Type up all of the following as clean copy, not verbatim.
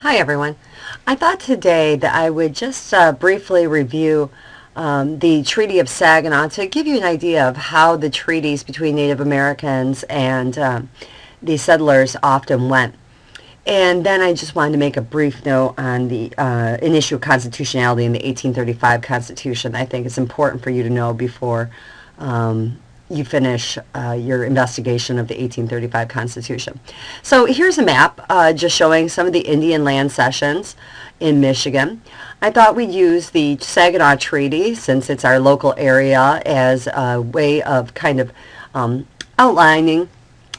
Hi everyone. I thought today that I would just briefly review the Treaty of Saginaw to give you an idea of how the treaties between Native Americans and the settlers often went. And then I just wanted to make a brief note on the an issue of constitutionality in the 1835 Constitution. I think it's important for you to know before you finish your investigation of the 1835 Constitution. So here's a map just showing some of the Indian land cessions in Michigan. I thought we'd use the Saginaw Treaty, since it's our local area, as a way of kind of outlining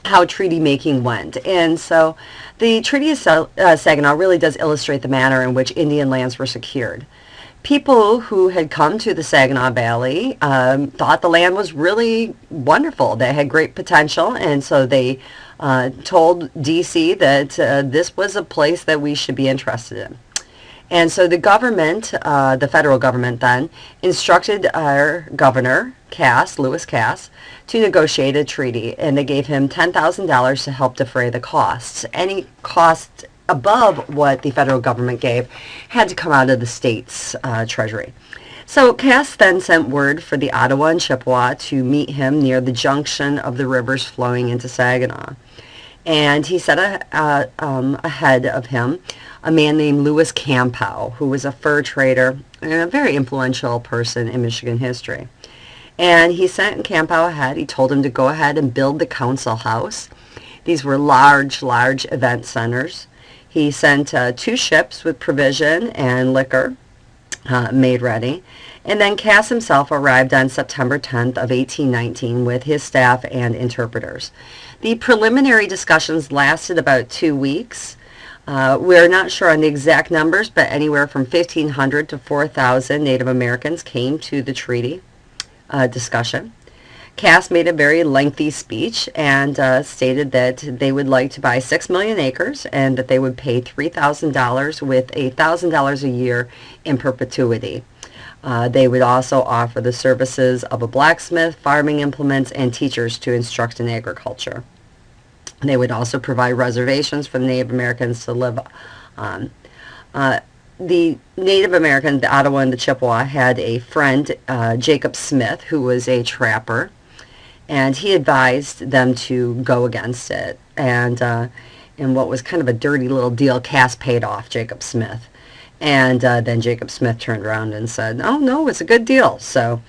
how treaty making went. And so the Treaty of Saginaw really does illustrate the manner in which Indian lands were secured. People who had come to the Saginaw Valley thought the land was really wonderful. They had great potential, and so they told D.C. that this was a place that we should be interested in. And so the government, the federal government then, instructed our governor, Lewis Cass, to negotiate a treaty, and they gave him $10,000 to help defray the costs. Any cost above what the federal government gave had to come out of the state's treasury. So Cass then sent word for the Ottawa and Chippewa to meet him near the junction of the rivers flowing into Saginaw. And he sent ahead of him a man named Lewis Campow, who was a fur trader and a very influential person in Michigan history. And he sent Campow ahead. He told him to go ahead and build the council house. These were large event centers. He sent 2 ships with provision and liquor made ready. And then Cass himself arrived on September 10th of 1819 with his staff and interpreters. The preliminary discussions lasted about 2 weeks. We're not sure on the exact numbers, but anywhere from 1,500 to 4,000 Native Americans came to the treaty discussion. Cass made a very lengthy speech and stated that they would like to buy 6 million acres and that they would pay $3,000 with $1,000 a year in perpetuity. They would also offer the services of a blacksmith, farming implements, and teachers to instruct in agriculture. They would also provide reservations for the Native Americans to live on. The Native American, the Ottawa and the Chippewa, had a friend, Jacob Smith, who was a trapper, and he advised them to go against it. And in what was kind of a dirty little deal, Cass paid off Jacob Smith. And then Jacob Smith turned around and said, "Oh no, it's a good deal." So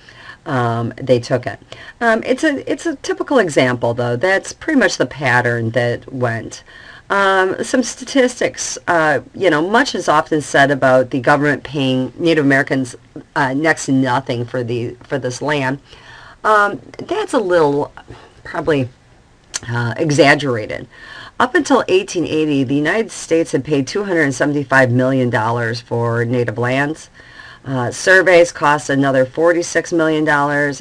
they took it. It's a typical example, though. That's pretty much the pattern that went. Some statistics, much is often said about the government paying Native Americans next to nothing for this land. That's a little probably exaggerated. Up until 1880, the United States had paid $275 million for native lands. Surveys cost another $46 million,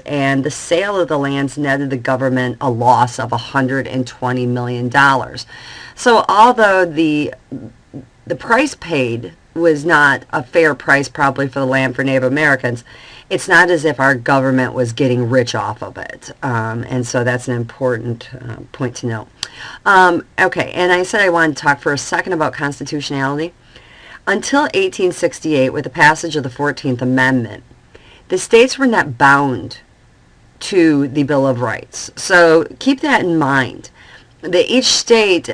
and the sale of the lands netted the government a loss of $120 million. So although the price paid was not a fair price probably for the land for Native Americans, it's not as if our government was getting rich off of it. And so that's an important point to note. Okay, and I said I wanted to talk for a second about constitutionality. Until 1868, with the passage of the 14th Amendment, the states were not bound to the Bill of Rights. So keep that in mind, that each state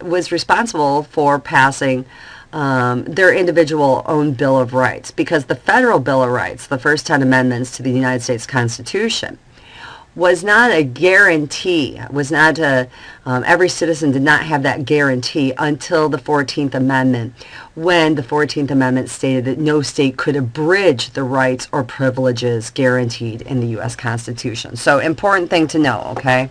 was responsible for passing their individual own Bill of Rights, because the federal Bill of Rights, the first 10 amendments to the United States Constitution, was not a guarantee, every citizen did not have that guarantee until the 14th Amendment, when the 14th Amendment stated that no state could abridge the rights or privileges guaranteed in the U.S. Constitution. So important thing to know, okay?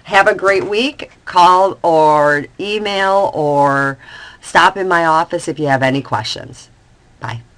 Have a great week. Call or email or stop in my office if you have any questions. Bye.